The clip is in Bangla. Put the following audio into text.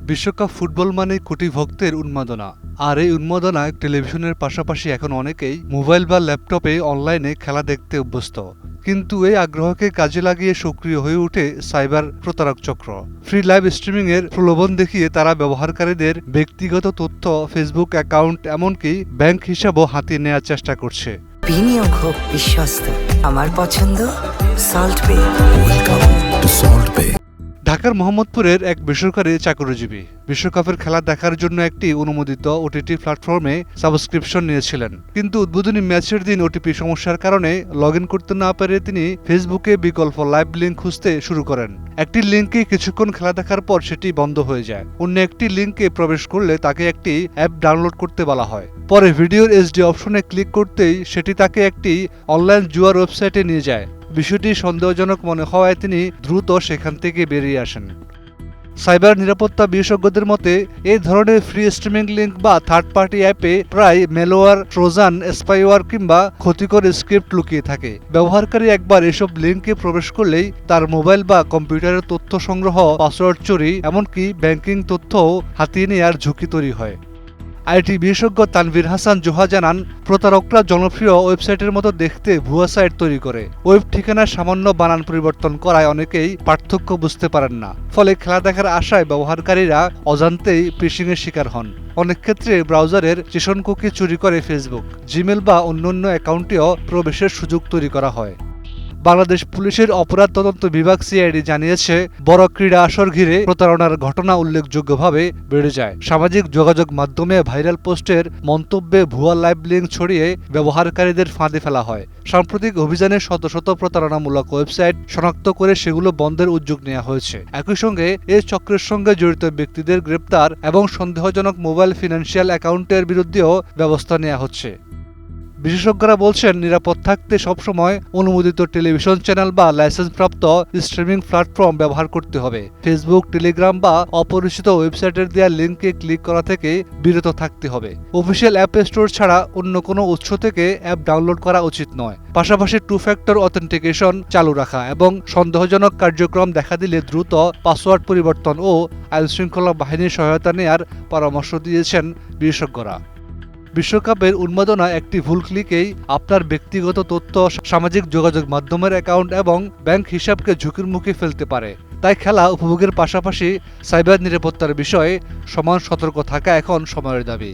বিশ্বকাপ ফুটবল মানেই কোটি ভক্তের উন্মাদনা। আর এই উন্মাদনায় টেলিভিশনের পাশাপাশি এখন অনেকেই মোবাইল বা ল্যাপটপে অনলাইনে খেলা দেখতে অভ্যস্ত। কিন্তু এই আগ্রহকে কাজে লাগিয়ে সক্রিয় হয়ে ওঠে সাইবার প্রতারক চক্র। ফ্রি লাইভ স্ট্রিমিংয়ের প্রলোভন দেখিয়ে তারা ব্যবহারকারীদের ব্যক্তিগত তথ্য, ফেসবুক অ্যাকাউন্ট, এমনকি ব্যাংক হিসাবও হাতিয়ে নেওয়ার চেষ্টা করছে। বিনিয়োগ হোক বিশ্বস্ত, আমার পছন্দ সল্ট বে। ওয়েলকাম টু সল্ট বে। ঢাকার মোহাম্মদপুরের এক বেসরকারি চাকরিজীবী বিশ্বকাপের খেলা দেখার জন্য একটি অনুমোদিত ওটিটি প্ল্যাটফর্মে সাবস্ক্রিপশন নিয়েছিলেন। কিন্তু উদ্বোধনী ম্যাচের দিন ওটিপি সমস্যার কারণে লগ ইন করতে না পেরে তিনি ফেসবুকে বিকল্প লাইভ লিঙ্ক খুঁজতে শুরু করেন। একটি লিঙ্কে কিছুক্ষণ খেলা দেখার পর সেটি বন্ধ হয়ে যায়। অন্য একটি লিঙ্কে প্রবেশ করলে তাকে একটি অ্যাপ ডাউনলোড করতে বলা হয়। পরে ভিডিওর এইচডি অপশনে ক্লিক করতেই সেটি তাকে একটি অনলাইন জুয়ার ওয়েবসাইটে নিয়ে যায়। বিষয়টি সন্দেহজনক মনে হওয়ায় তিনি দ্রুত সেখান থেকে বেরিয়ে আসেন। সাইবার নিরাপত্তা বিশেষজ্ঞদের মতে এই ধরনের ফ্রি স্ট্রিমিং লিঙ্ক বা থার্ড পার্টি অ্যাপে প্রায় ম্যালওয়্যার, ট্রোজান, স্পাইওয়্যার কিংবা ক্ষতিকর স্ক্রিপ্ট লুকিয়ে থাকে। ব্যবহারকারী একবার এসব লিঙ্কে প্রবেশ করলেই তার মোবাইল বা কম্পিউটারের তথ্য সংগ্রহ, পাসওয়ার্ড চুরি, এমনকি ব্যাংকিং তথ্যও হাতিয়ে নেওয়ার ঝুঁকি তৈরি হয়। আইটি বিশেষজ্ঞ তানভীর হাসান জোহা জানান, প্রতারকরা জনপ্রিয় ওয়েবসাইটের মতো দেখতে ভুয়া সাইট তৈরি করে। ওয়েব ঠিকানার সামান্য বানান পরিবর্তন করায় অনেকেই পার্থক্য বুঝতে পারেন না। ফলে খেলা দেখার আশায় ব্যবহারকারীরা অজান্তেই ফিশিংয়ের শিকার হন। অনেক ক্ষেত্রে ব্রাউজারের সেশন কুকি চুরি করে ফেসবুক, জিমেল বা অন্যান্য অ্যাকাউন্টেও প্রবেশের সুযোগ তৈরি করা হয়। বাংলাদেশ পুলিশের অপরাধ তদন্ত বিভাগ সিআইডি জানিয়েছে, বড় ক্রীড়া আসর ঘিরে প্রতারণার ঘটনা উল্লেখযোগ্যভাবে বেড়ে যায়। সামাজিক যোগাযোগ মাধ্যমে ভাইরাল পোস্টের মন্তব্যে ভুয়া লাইভ লিঙ্ক ছড়িয়ে ব্যবহারকারীদের ফাঁদে ফেলা হয়। সাম্প্রতিক অভিযানে শত শত প্রতারণামূলক ওয়েবসাইট শনাক্ত করে সেগুলো বন্ধের উদ্যোগ নেওয়া হয়েছে। একই সঙ্গে এই চক্রের সঙ্গে জড়িত ব্যক্তিদের গ্রেপ্তার এবং সন্দেহজনক মোবাইল ফিনান্সিয়াল অ্যাকাউন্টের বিরুদ্ধেও ব্যবস্থা নেওয়া হচ্ছে। বিশেষজ্ঞরা বলছেন, নিরাপদ থাকতে সবসময় অনুমোদিত টেলিভিশন চ্যানেল বা লাইসেন্সপ্রাপ্ত স্ট্রিমিং প্ল্যাটফর্ম ব্যবহার করতে হবে। ফেসবুক, টেলিগ্রাম বা অপরিচিত ওয়েবসাইটের দেওয়া লিঙ্কে ক্লিক করা থেকে বিরত থাকতে হবে। অফিসিয়াল অ্যাপ স্টোর ছাড়া অন্য কোনো উৎস থেকে অ্যাপ ডাউনলোড করা উচিত নয়। পাশাপাশি টু ফ্যাক্টর অথেন্টিকেশন চালু রাখা এবং সন্দেহজনক কার্যক্রম দেখা দিলে দ্রুত পাসওয়ার্ড পরিবর্তন ও আইনশৃঙ্খলা বাহিনীর সহায়তা নেওয়ার পরামর্শ দিয়েছেন বিশেষজ্ঞরা। বিশ্বকাপের উন্মাদনা একটি ভুল ক্লিকেই আপনার ব্যক্তিগত তথ্য, সামাজিক যোগাযোগ মাধ্যমের অ্যাকাউন্ট এবং ব্যাংক হিসাবকে ঝুঁকির মুখে ফেলতে পারে। তাই খেলা উপভোগের পাশাপাশি সাইবার নিরাপত্তার বিষয়ে সমান সতর্ক থাকা এখন সময়ের দাবি।